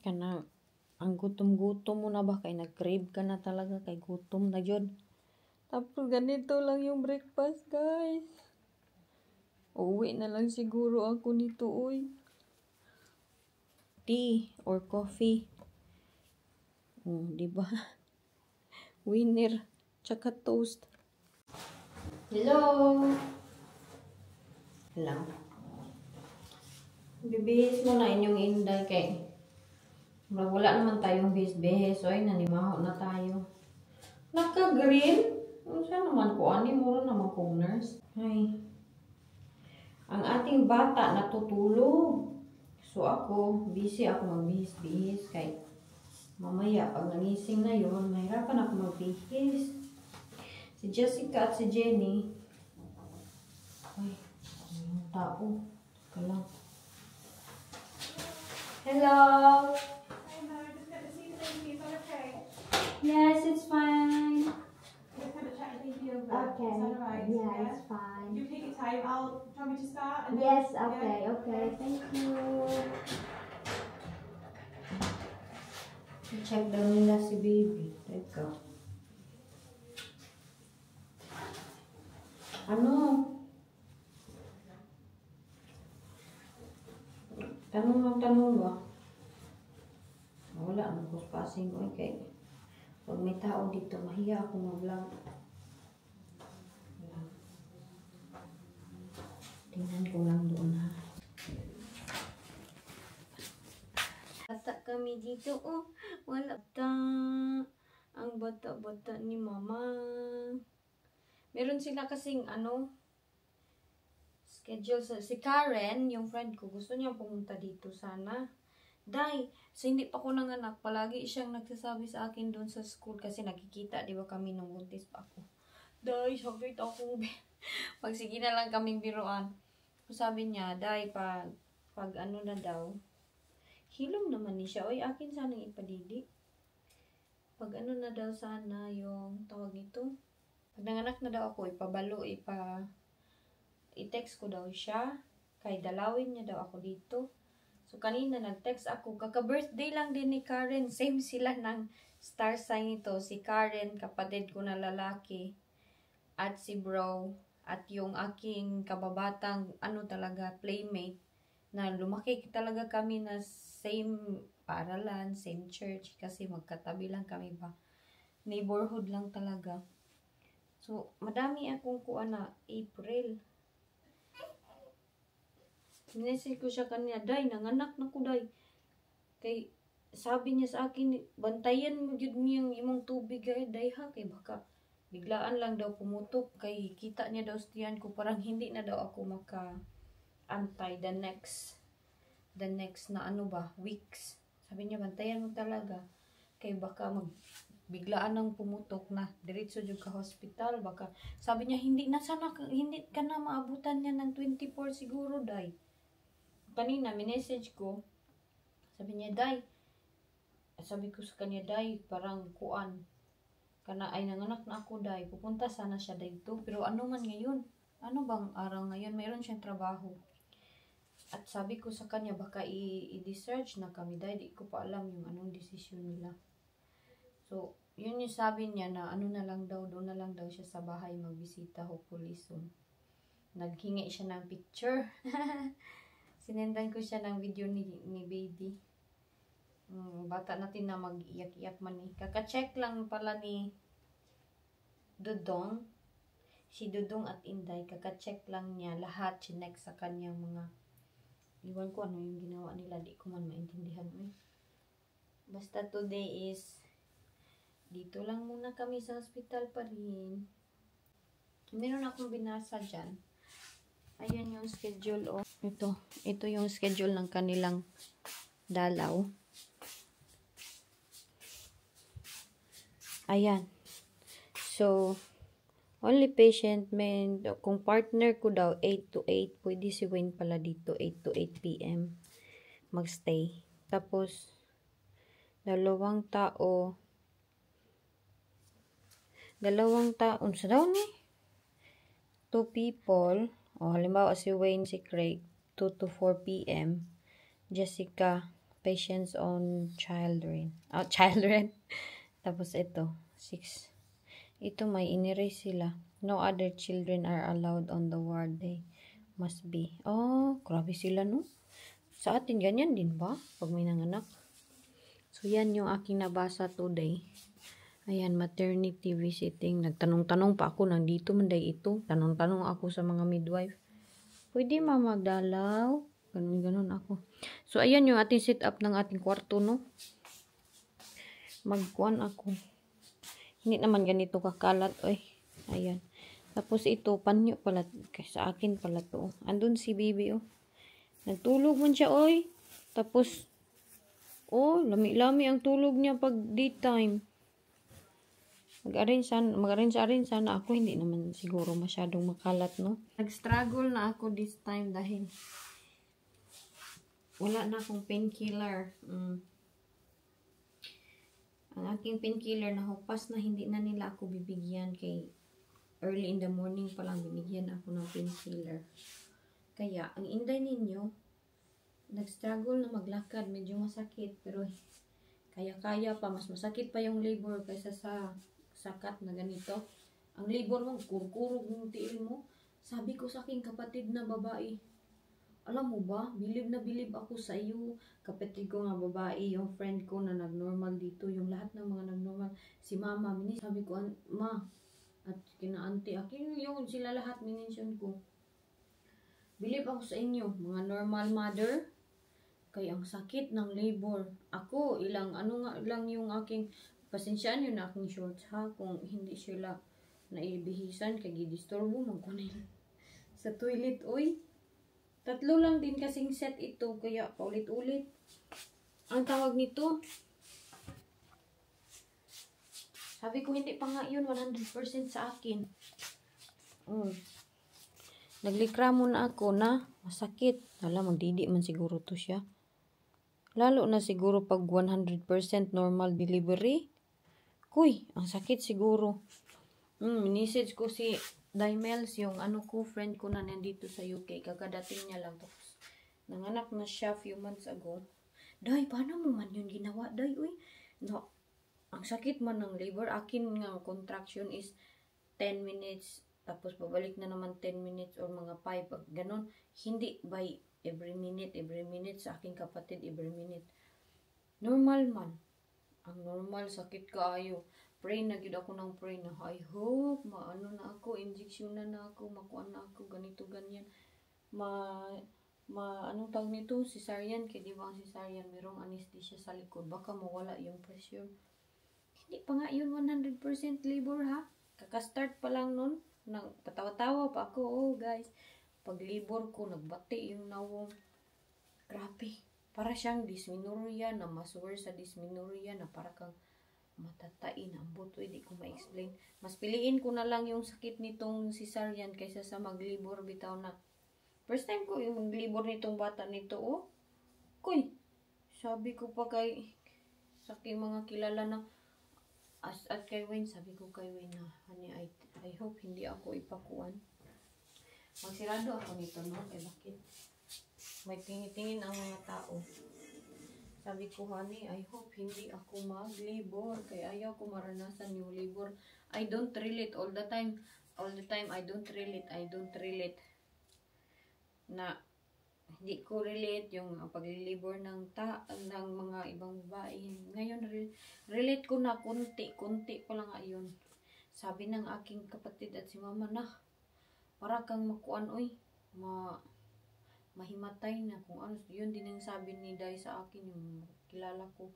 Kana, ang gutom-gutom mo na ba? Kay nag-crave ka na talaga. Kay gutom na yun. Tapos ganito lang yung breakfast, guys. Uwi na lang siguro ako nito, uy. Tea or coffee. Di ba? Winner. Tsaka toast. Hello! Hello. Bibihis mo na inyong inday kay wala naman tayong bihis-bihis. So, ay, nanimaho na tayo. Naka-green? Saan naman ko? Ani mo naman ko, nurse? Ay. Ang ating bata natutulog. So, ako, busy ako magbihis-bihis. Kay mamaya, pag nangising na yun, mahirapan ako magbihis. Si Jessica at si Jenny. Ay, yung tao. Kalang. Hello! Yes, it's fine. Okay. Yeah, it's fine. You take your time. Do you want me to start? Yes, okay, okay. Thank you. Check daw nila si baby. Teka. Ano? Tanong ba? Wala, nagpuspasing ko. Okay. Pag may tao dito, mahiya ako mag-vlog. Tingnan ko lang doon, ha. Bata kami dito, oh. Wala ta. Ang bata-bata ni mama. Meron sila kasing, schedule si Karen, yung friend ko. Gusto niya pumunta dito sana. Day, so hindi pa ko nanganak, palagi siyang nagsasabi sa akin doon sa school kasi nakikita, di ba kami nung buntis pa ako. Day, sakit ako. Pag sige na lang kaming biruan. So, sabi niya, Day, pag ano na daw, hilom naman ni siya. Oy, akin sana ipadidi. Pag ano na daw sana yung tawag nito. Pag nanganak na daw ako, ipabalo, i-text ko daw siya. Kay dalawin niya daw ako dito. So, kanina nag-text ako. Kaka-birthday lang din ni Karen. Same sila ng star sign ito. Si Karen, kapatid ko na lalaki. At si bro. At yung aking kababatang, talaga, playmate. Na lumaki talaga kami na same paaralan, same church. Kasi magkatabi lang kami ba. Neighborhood lang talaga. So, madami akong na April. Minesig ko siya kanina, Day, nanganak na ko, Day. Kay, sabi niya sa akin, bantayan mo yun niyang imong tubig, Day, ha? Kay baka, biglaan lang daw pumutok. Kay, kita niya daw stiyan ko, parang hindi na daw ako maka-antay the next na weeks. Sabi niya, bantayan mo talaga. Kay, baka biglaan nang pumutok na. Diretso dyan ka hospital, baka. Sabi niya, hindi ka na maabutan niya ng 24 siguro, Day. Kanina, minessage ko, sabi niya, Day, sabi ko sa kanya, Day, parang kuan, ay nanganak na ako, Day, pupunta sana siya dito, pero ano man ngayon, ano bang araw ngayon, mayroon siyang trabaho, at sabi ko sa kanya, baka i-discharge na kami, Day, di ko pa alam yung anong desisyon nila, so, yun yung sabi niya na, na lang daw, doon na lang daw siya sa bahay, magbisita, hopefully soon, naghingi siya ng picture, sinendan ko siya ng video ni baby. Bata natin na mag-iyak-iyak man eh. Kaka-check lang pala ni Dudong. Si Dudong at Inday. Kaka-check lang niya lahat. Chinek sa kanyang mga. Iwan ko ano yung ginawa nila. Di ko man maintindihan. Basta today is dito lang muna kami sa hospital pa rin. Meron akong binasa dyan. Ayan yung schedule, oh. Ito yung schedule ng kanilang dalaw. Ayan. So, only patient, kung partner ko daw, 8 to 8, pwede si Wayne pala dito, 8 to 8 p.m. magstay. Tapos, dalawang tao, sa daw ni? 2 people, halimbawa si Wayne, si Craig, 2 to 4 p.m. Jessica, patients on children. Children. Tapos ito, 6. Ito may inirase sila. No other children are allowed on the ward. They must be. Oh, grabe sila no. Sa atin ganyan din ba? Pag may nanganak. So yan yung aking nabasa today. Ayan, maternity visiting. Nagtanong-tanong pa ako, nandito man day ito. Tanong-tanong ako sa mga midwife. Pwede magdalaw? Ganun-ganun ako. So, ayan yung ating setup ng ating kwarto, no? Magkuhan ako. Hindi naman ganito kakalat, oy. Ayan. Tapos ito, panyo pala. Sa akin pala to. Andun si baby, oh. Nagtulog man siya, oy. Tapos, oh, lami-lami ang tulog niya pag daytime. Mag-arrange sana ako, hindi naman siguro masyadong makalat, no? Nag-struggle na ako this time dahil wala na akong painkiller. Ang aking painkiller na hupas na hindi na nila ako bibigyan kay early in the morning pa lang binigyan ako ng painkiller. Kaya, ang inday ninyo, nag-struggle na maglakad, medyo masakit, pero kaya-kaya pa, mas masakit pa yung labor kaysa sa sakat na ganito. Ang labor mo, kurkurog yung tiil mo. Sabi ko sa aking kapatid na babae, alam mo ba, bilib na bilib ako sa iyo. Kapatid ko nga babae, yung friend ko na nag-normal dito, yung lahat ng mga nag-normal, si mama, sabi ko, ma, at kina-auntie, akin yung sila lahat, minention ko. Bilib ako sa inyo, mga normal mother, kaya ang sakit ng labor. Ako, lang yung aking, pasensyaan yun na aking shorts ha, kung hindi sila naibihisan, kaya gidisturbo, magkunin sa toilet, oy. 3 lang din kasing set ito, kaya paulit-ulit. Ang tawag nito, sabi ko hindi pa nga yun 100% sa akin. Naglikra muna ako na masakit. Alam, magdidi man siguro to siya. Lalo na siguro pag 100% normal delivery. Kuy, ang sakit siguro. Message ko si Daimels, yung friend ko na nandito sa UK. Kagadating niya lang. Tapos, nanganak na siya few months ago. Day, paano mo man yun ginawa? Day, uy. No, ang sakit man ng labor. Akin nga contraction is 10 minutes. Tapos, babalik na naman 10 minutes or mga 5. Pag ganun, hindi by every minute sa aking kapatid, every minute. Normal man. Ang normal, sakit kaayo. Pray na gid ako ng pray na I hope maano na ako, injection na ako, makuha na ako, ganito, ganyan. Anong tawag nito? Cesarean, kaya di ba ang cesarean, merong anesthesia sa likod. Baka mawala yung pressure. Hindi pa nga yun 100% labor ha. Kakastart pa lang nun. Patawa-tawa pa ako, oh guys. Pag labor ko, nagbati yung nawong. Grabe. Para siyang dysmenorrhea na mas worse sa dysmenorrhea na para kang matatain. Ang buto, hindi ko ma-explain. Mas piliin ko na lang yung sakit nitong cesarean kaysa sa maglibor bitaw na. First time ko yung maglibor nitong bata nito, oh. Kuy, sabi ko pa sa aking mga kilala na, at kay Wayne, sabi ko kay Wayne na, honey, I hope hindi ako ipakuan. Magsirado ako nito, no? Bakit? May tingin-tingin ang mga tao. Sabi ko, honey, I hope hindi ako mag-labor. Kaya ayaw ko maranasan yung labor. I don't relate all the time. All the time, I don't relate. Na, hindi ko relate yung pag-labor ng mga ibang babae. Ngayon, relate ko na kunti pa lang ngayon. Sabi ng aking kapatid at si mama na, para kang makuan, oy, mahimatay na kung ano. Yun din ang sabi ni Day sa akin, yung kilala ko.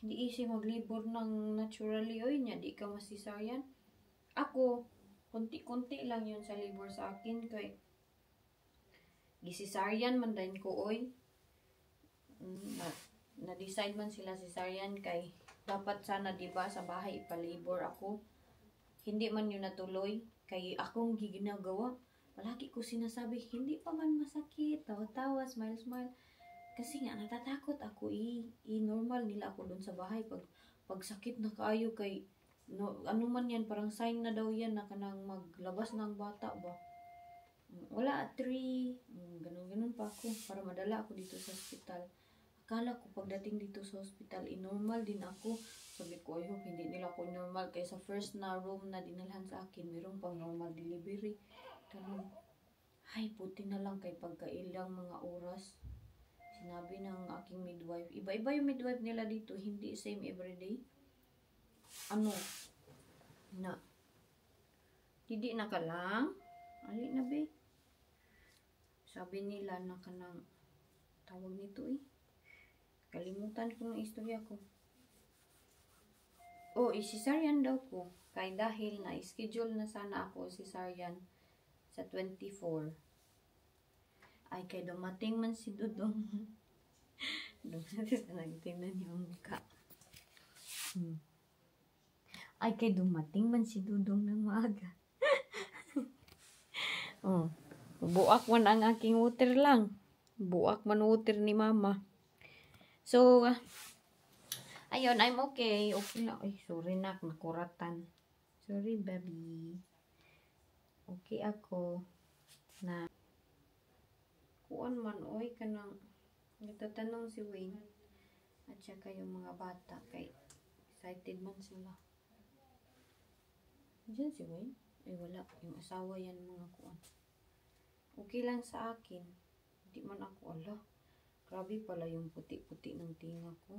Hindi easy maglibor ng naturally, oy, niya, di ka masisaryan. Ako, konti-konti lang yun sa libor sa akin, kay gisisaryan man din ko, oy. Na-decide man sila cesarean kay dapat sana, diba, sa bahay ipalibor ako. Hindi man yun natuloy, kay akong ginagawa. Palagi ko sinasabi, hindi pa man masakit, tawa-tawa, smile. Kasi nga, natatakot ako, normal nila ako doon sa bahay. Pag sakit na kaayo kay, no, ano man yan, parang sign na daw yan na kanang maglabas ng bata ba. Wala, 3, ganun pa ako, para madala ako dito sa hospital. Kala ko pagdating dito sa hospital, normal din ako. Sabi ko, ay, hindi nila ako normal. Kaya sa first na room na dinalhan sa akin, mayroong pang normal delivery. Ganun. Ay, puti na lang kay pagkailang mga oras. Sinabi ng aking midwife, iba-iba yung midwife nila dito, hindi same everyday. Ano? Na. Hindi na ka lang. Ali na, be. Sabi nila na kanang tawag nito eh. Kalimutan ko ng istorya ko. Oh, cesarean daw ko. Kay dahil na schedule na sana ako cesarean sa 24. Ay, kay dumating man si Dudong. Dumating sa nagtingnan yung mukha. Ay, kay dumating man si Dudong ng maaga. Oh, buak man ang aking water lang. Buak man water ni mama. So, ayun, I'm okay. Okay lang. Ay, sorry nak, nakuratan. Sorry, baby. Okay ako. Na, kuan man, oy, kanang, nagtatanong si Wayne. At saka yung mga bata, kay excited man sila. Diyan si Wayne? Ay, wala. Yung asawa yan, mga kuan. Okay lang sa akin. Hindi man ako, ala. Grabe pala yung puti-puti ng tinga ko.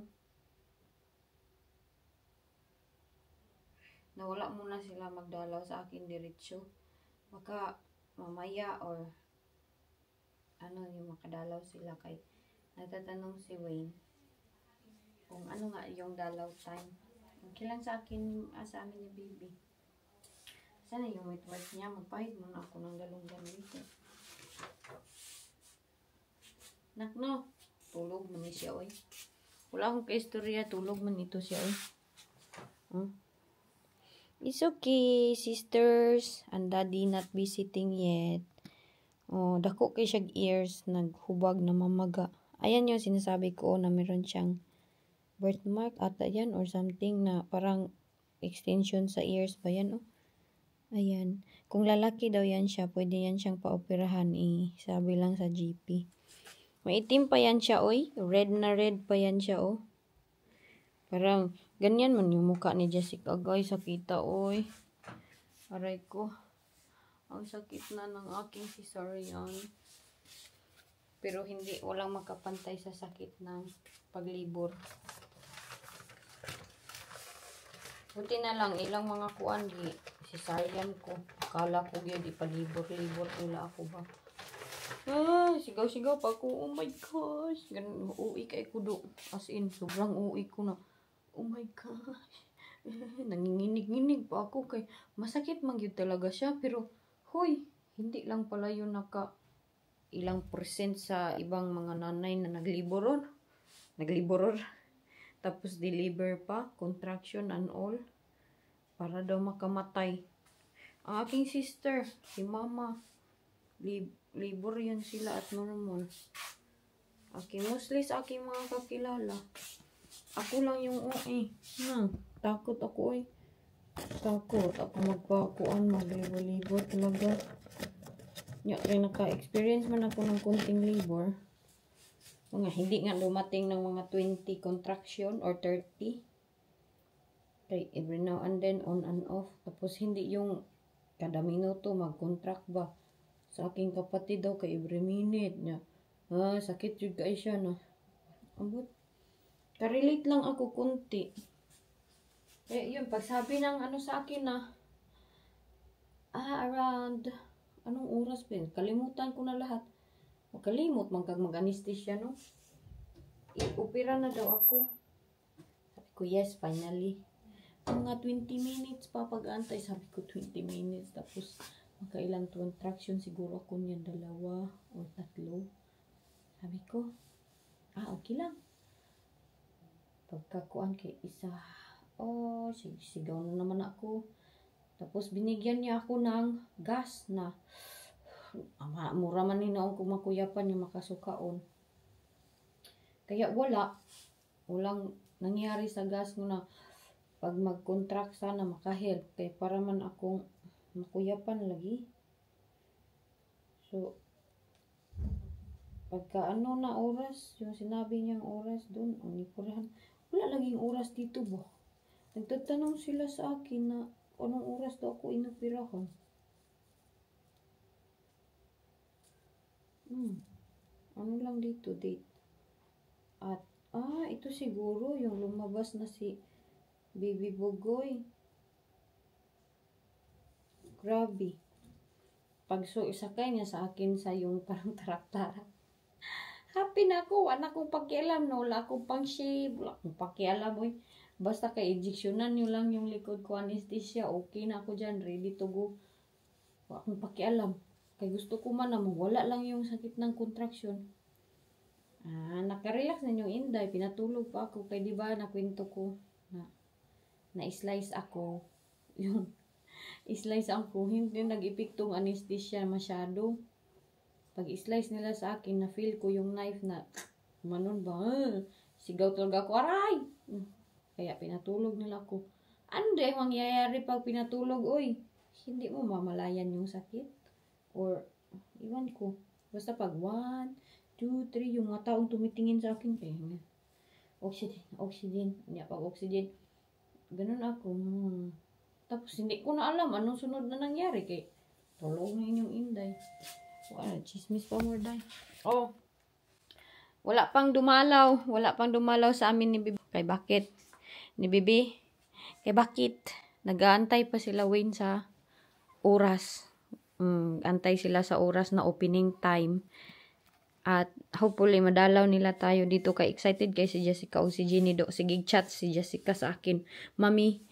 Nawala muna sila magdalaw sa akin diretsyo. Baka mamaya or ano yung makadalaw sila kay natatanong si Wayne kung ano nga yung dalaw time. Okay lang sa akin, sa amin yung baby. Sana yung midwife niya, magpahid muna ako ng galunggan dito. Nakno, tulog man ni siya, oy. Wala akong kaistorya, tulog man ito siya, oy. It's okay, sisters. And daddy not visiting yet. Oh, dako kay siyang ears, naghubag na mamaga. Ayan yung sinasabi ko na meron siyang birthmark ata yan or something na parang extension sa ears ba yan, oh. Ayan. Kung lalaki daw yan siya, pwede yan siyang paoperahan, eh. Sabi lang sa GP. Maitim pa yan siya, oy. Red na red pa yan siya, oh. Parang, ganyan man yung mukha ni Jessica. Guys, sakita, oy. Aray ko. Ang sakit na ng aking cesarean. Pero hindi, walang makapantay sa sakit ng paglibor. Buti na lang, ilang mga kuan di cesarean ko. Akala ko yun, di palibor-libor nila ako ba. Ah, sigaw-sigaw pa ako. Oh my gosh. Ganun, uwi kay ko do. As in, sobrang uwi ko na. Oh my gosh. Nanginginig-nginig pa ako kay masakit man yun talaga siya. Pero, hoy, hindi lang pala yun ilang percent sa ibang mga nanay na nagliboron. Tapos deliver pa, contraction and all. Para daw makamatay. Ang aking sister, si mama, libor yan sila at normal. Okay, mostly sa aking mga kakilala. Ako lang yung OA. Takot ako eh. Takot ako magpakuan, maglibor-libor talaga. Kaya naka-experience man ako ng kunting libor. Hindi nga dumating ng mga 20 contraction or 30. Kay every now and then, on and off. Tapos hindi yung kada minuto mag-contract ba. Sa aking kapatid daw kay every minute niya. Sakit yun kay siya na. Ambot. Karelate lang ako kunti. Kaya yun, pagsabi ng ano sa akin na around anong oras ba? Kalimutan ko na lahat. Makalimot mag-anesthesia, no? I-opera na daw ako. Sabi ko, yes, finally. Mga 20 minutes pa pag-antay. Sabi ko, 20 minutes. Tapos, makailang contraction siguro ako niya 2 o 3. Sabi ko, okay lang. Pagkakuan kay isa, sigaw na naman ako. Tapos, binigyan niya ako ng gas na mura man ni noong kumakuyapan yung makasukaon. Kaya walang nangyari sa gas mo na pag mag-contract sana makahelp. Kaya para man akong makuyapan lagi. So, Pagka ano na oras, yung sinabi niyang oras doon, unipurahan. Wala laging oras dito ba? Nagtatanong sila sa akin na anong oras daw ako inoperahan. Ano lang dito, date. At, ito siguro yung lumabas na si Baby Bugoy. Grabe. Pag isakay niya sa akin sa yung parang tarak-tarak. Happy na ako. Wala akong pakialam. No? Wala akong pang shave. Wala akong pakialam. Oy. Basta kay injectionan nyo lang yung likod ko anesthesia. Okay na ako dyan. Ready to go. Wala akong pakialam. Kaya gusto ko man na wala lang yung sakit ng contraction. Nakarelax na yung Inday. Pinatulog pa ako. Kaya diba nakwento ko na slice ako. Yung slice ako. Hindi nag-epektong anesthesia masyado. Pag slice nila sa akin, na-feel ko yung knife na manon ba? Sigaw talaga ako. Aray! Kaya pinatulog nila ako. Ano yung mangyayari pag pinatulog? Oy, hindi mo mamalayan yung sakit. Or, iwan ko. Basta pag 1, 2, 3, yung mga taong tumitingin sa akin, kaya oxygen. Pag oxygen, ganun ako. Tapos, hindi ko na alam anong sunod na nangyari. Kaya, tulog na inyong Inday. Chismis pa more day. Wala pang dumalaw sa amin ni Bibi. Kay bakit? Ni Bibi. Kay bakit? Nag-aantay pa sila Wayne sa oras. Antay sila sa oras na opening time. At hopefully madalaw nila tayo dito. Kay excited kay si Jessica o si Jenny do. Sige chat si Jessica sa akin. Mami,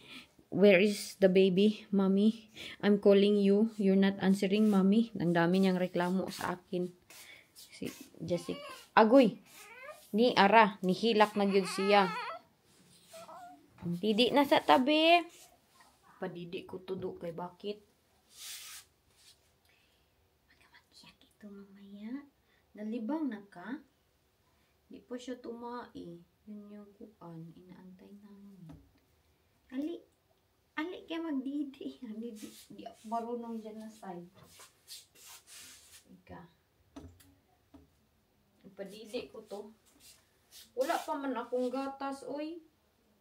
where is the baby? Mommy, I'm calling you. You're not answering, Mommy. Ang dami niyang reklamo sa akin. Si Jessica. Agoy. Ni ara. Nihilak na yun siya. Didi na sa tabi. Padidi ko tudo kay bakit? Magamatyak ito mamaya. Nalibang na ka? Di pa siya tumai. Yun yung kuan. Inaantay namin. Ali kaya magdidi. Di ako marunong dyan na side. Ika. Ipadidi ko to. Wala pa man akong gatas, oy.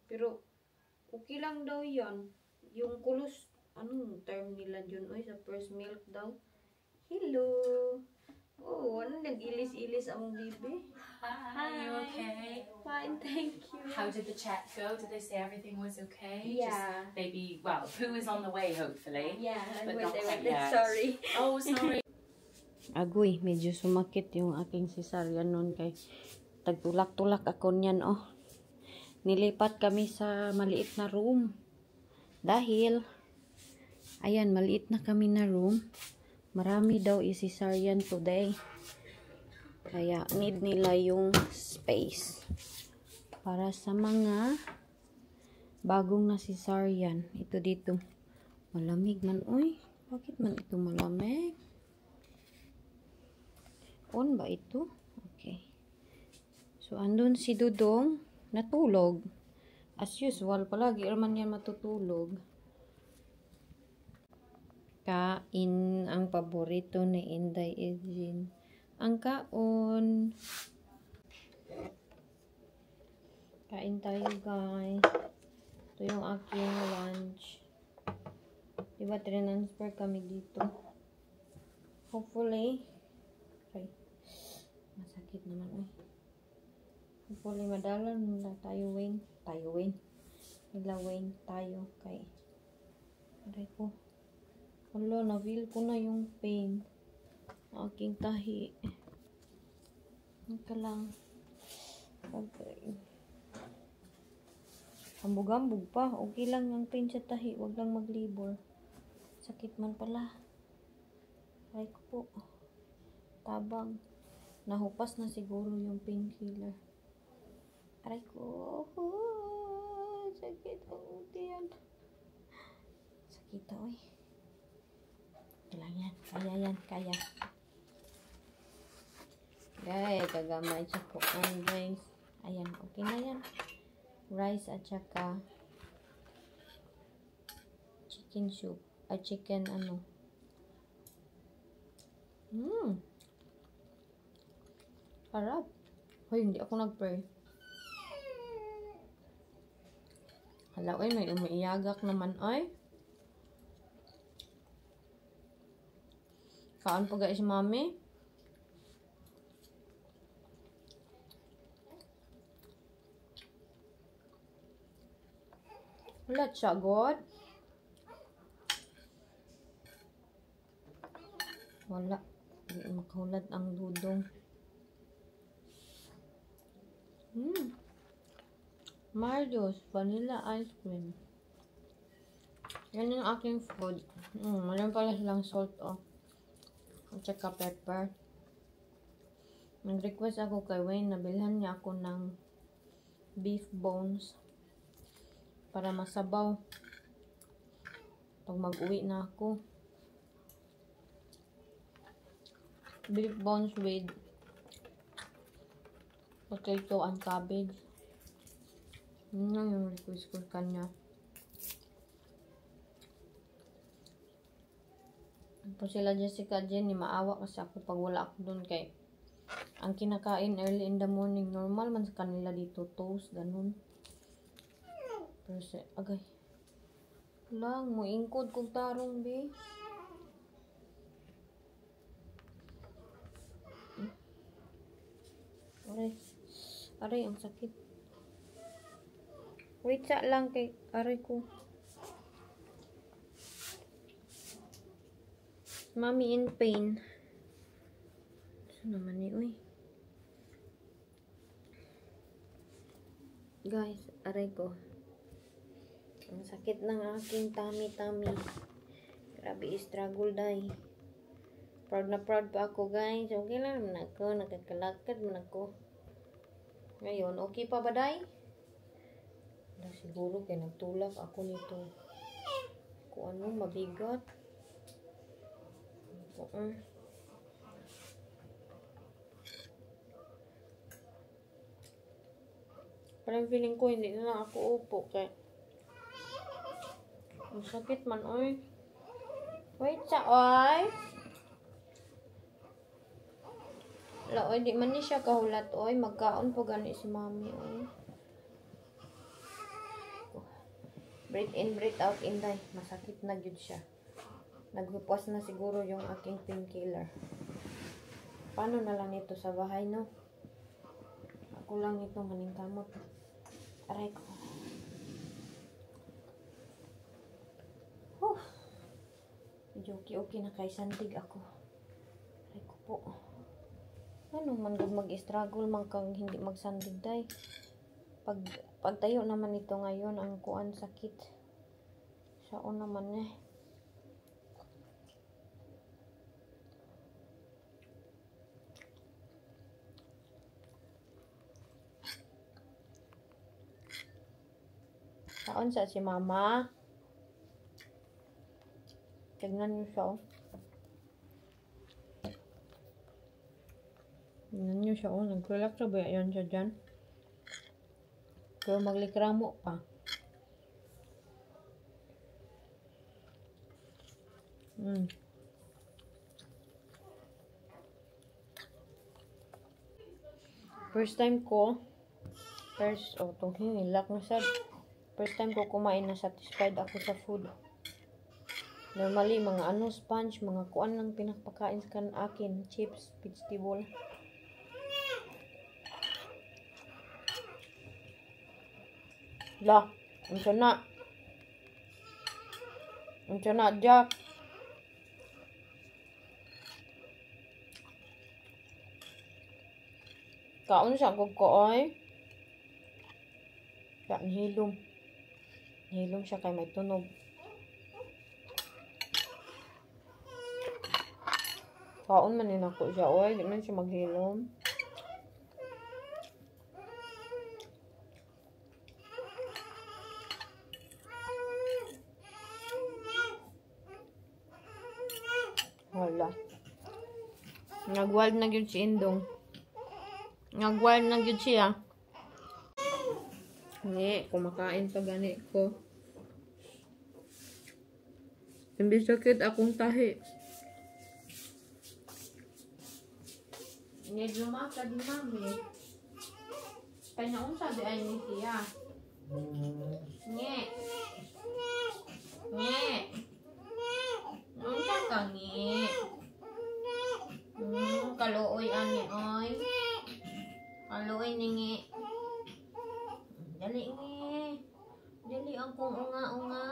Pero, okay lang daw yan. Yung kulos, anong term nila dyan, oy, sa first milk daw. Hello. Oh, ano nag-ilis-ilis ang bibi? Hi, you okay? Fine, thank you. How did the check go? Did they say everything was okay? Yeah. Just maybe, well, poo is on the way, hopefully. Yeah, I'm But with not them. quite yet. Sorry. Oh, sorry. Agoy, medyo sumakit yung aking cesarean nun kay tagtulak-tulak ako niyan, oh. Nilipat kami sa maliit na room. Dahil, ayan, maliit na kami na room. Marami daw i-cesarean today. Kaya, need nila yung space. Para sa mga bagong na cesarean. Ito dito. Malamig man. Uy, bakit man ito malamig? On ba ito? Okay. So, andun si Dudong. Natulog. As usual, palagi naman yan matutulog. Kain ang paborito ni Inday Edwin. Ang kaon. Kain tayo, guys. Ito yung aking lunch. Diba, transfer kami dito. Hopefully, masakit naman, hopefully, madalan na tayo, Wayne. Nila, Wayne, tayo. Kay, aray ko. Hala, na-feel ko na yung pain. Aking tahi. Ika lang. Okay. Hambog-hambog pa. Okay lang yung pain sa tahi. Huwag lang maglibor. Sakit man pala. Aray ko po. Tabang. Nahupas na siguro yung painkiller. Aray ko. Sakit ang utian. Sakit oy. Kailangan yan. Kaya. Ay, kagamay siya po. Guys. Ayan, okay na yan. Rice at saka chicken soup. Chicken Harap. Hoy, hindi ako nag-pray. Hala, oy, may umiiyagak naman, oy. Kaon po guys, mami. Wala siya, God. Wala. Hindi makahulat ang dudong. Mario's vanilla ice cream. Yan yung aking food. Mayroon pala silang salt, oh. At saka pepper. Nag-request ako kay Wayne na bilhan niya ako ng beef bones para masabaw pag mag-uwi na ako. Beef bones with potato and cabbage. Yun lang yung request ko kanya. Tapos sila Jessica Jenny, maawa kasi ako pag wala ako dun kay ang kinakain early in the morning, normal man sa kanila dito, toast, ganun. Pero agay. Lang, mo ingkod kong tarong, be. Aray, ang sakit. Wait sa lang kay aray ko. Mommy in pain. Ano naman ni, uy. Guys, aray ko. Ang sakit ng aking tummy. Grabe, struggle dahil. Proud na proud pa ako, guys. Okay lang naman ako. Nakakalakad man ako. Ngayon, okay pa ba, day? Siguro kaya nagtulak ako nito. Kung ano, mabigat. Parang feeling ko hindi na lang ako upo kaya ang sakit man, oy. Wait sa, oy. Wala, oy, di man ni siya kahulat, oy. Magkaon po gani si mami, oy. Breathe in, breathe out, inday. Masakit na yun siya. Naghupas na siguro yung aking painkiller. Paano na lang ito sa bahay, no? Ako lang ito maningkamot. Aray ko. Medyo okay na kay sandig ako. Aray ko po. Ano man mag-struggle man kang hindi magsandig, day. Pagtayo naman ito ngayon, ang kuan sakit. Saan naman eh. Saan sa si mama? Tignan niyo siya, oh. Tignan niyo siya, oh. Nag-relax na ba yan siya dyan? Pero maglikramo pa. First time ko, itong hinilak na sad. First time ko kumain na satisfied ako sa food. Normally, mga sponge, mga kuan lang pinapakain sa akin. Chips, vegetable. La, unsa na, Jack. Kaon siya kog kooy. Siya, nihilom. Nihilom siya kay may tunog. Kaon man din ako siya, oy. Di man siya maghilom. Wala. Nag-wild na yun si Indong. Nag-wild na yun siya. Hindi, kumakain pa gani ko. Hindi sakit akong tahi. Need lumakad ni mami. Kanya unsa di ay ni siya. Nge. Nge. Unsa ka nge? Kaluoy ani oy. Kaluoy ni nge. Dali nge. Dali akong unga-unga.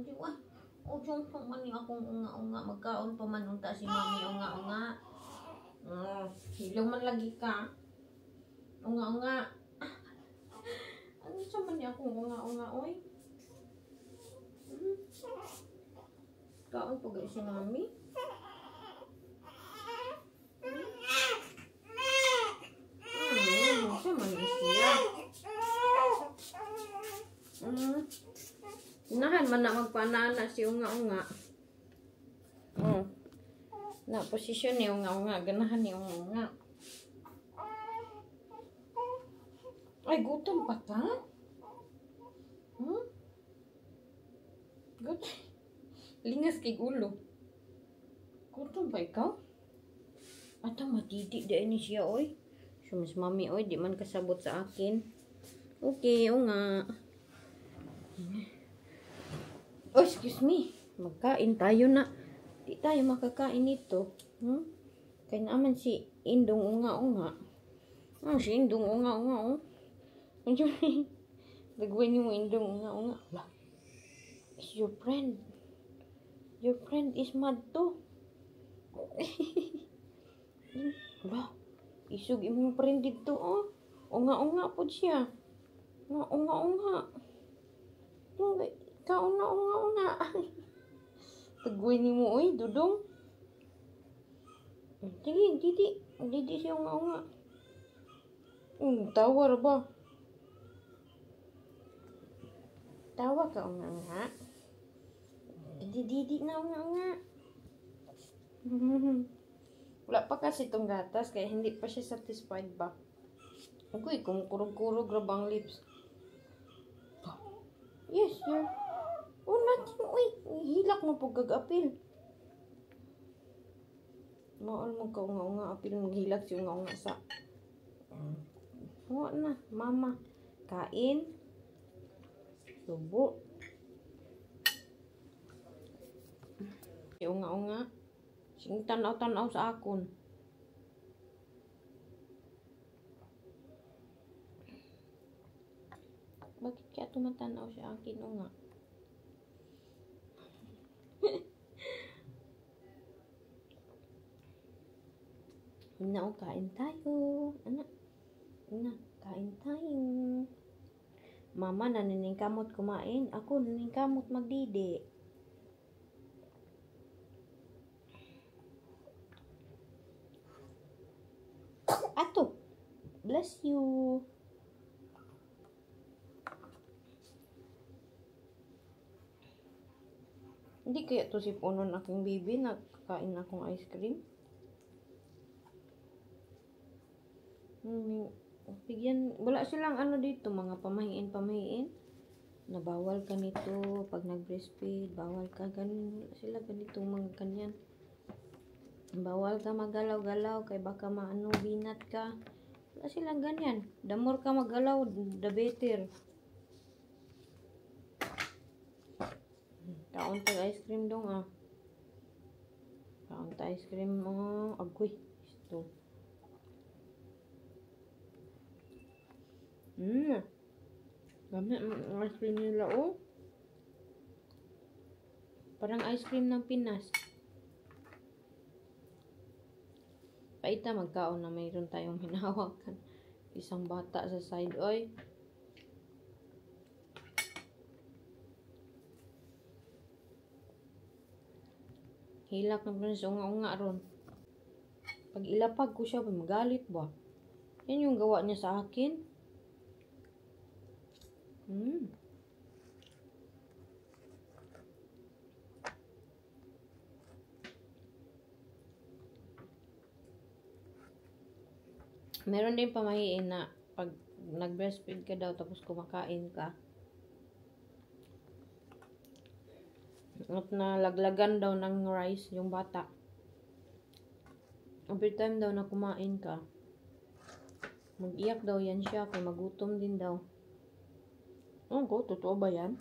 Di ba? Ujong man ni akong unga-unga. Magkaon pa man unta si mami unga-unga. Hilong man lagi ka. Unga-unga. Ano sa man ni akong unga-unga oy? Kaon po guys si mami. Sa man ni siya. Nahan man na magpanana si unga-unga. Na posisyon ni unga-unga. Ganahan ni unga-unga. Ay, gutom pa ka? Gutom. Lingas kay ulo. Gutom pa ikaw? Ata matiti di ni siya oy. So mas mami oy, di man kasabot sa akin. Okay, unga. Oh, excuse me. Magkain tayo na. Di tayo makakain ito. Kaya naman si Indong unga-unga. Si Indong unga-unga, oh. Nagawin niyo mo Indong unga-unga. It's your friend. Your friend is mad too. Isug imong friend dito, oh. Unga-unga po siya. Unga-unga. Unga-unga. Tagwin ni mo, oy, dudong. Sige, didi siya unga-unga. Tawar ba? Tawa ka unga-unga. Didi na unga-unga. Wala pa kasi itong gatas, kaya hindi pa siya satisfied ba? Agoy, kumukurog-kurog rabang lips. Yes, yeah. Oh, natin, uy, hilak mo po gag-apil. Maol mo ka unga-unga, apil maghilak si unga-unga sa. Huwag na, mama. Kain. Subo. Si unga-unga. Sing tanaw-tanaw sa akon. Bakit kaya tumatanaw sa akin unga? Na, kain tayo. Anak. Na, kain tayo. Mama, naniningkamot kumain. Ako, naniningkamot magdidi. Ato. Bless you. Hindi kaya to si Punon aking baby. Nagkain akong ice cream. Bigyan, wala silang ano dito, mga pamahiin. Nabawal ka nito pag nag-breastfeed, bawal ka ganun. Wala sila ganito mga kanyan. Bawal ka magalaw-galaw kay baka maano binat ka. Wala silang ganyan. The more ka magalaw, the better. Kaon tag ice cream dong ah. Kaon tag ice cream mo. Agoy. Ito. Gamit ang ice cream nila, oh. Parang ice cream ng Pinas. Paita magkaon na mayroon tayong hinahawakan. Isang bata sa side, oy. Hilak na pala siya unga-unga ron. Pag ilapag ko siya, magalit ba? Yan yung gawa niya sa akin. Meron din pamahiin na pag nag-breastfeed ka daw tapos kumakain ka. At nalaglagan daw ng rice yung bata. Every time daw na kumain ka, Mag-iyak daw yan siya kay magutom din daw. Oh, totoo ba yan?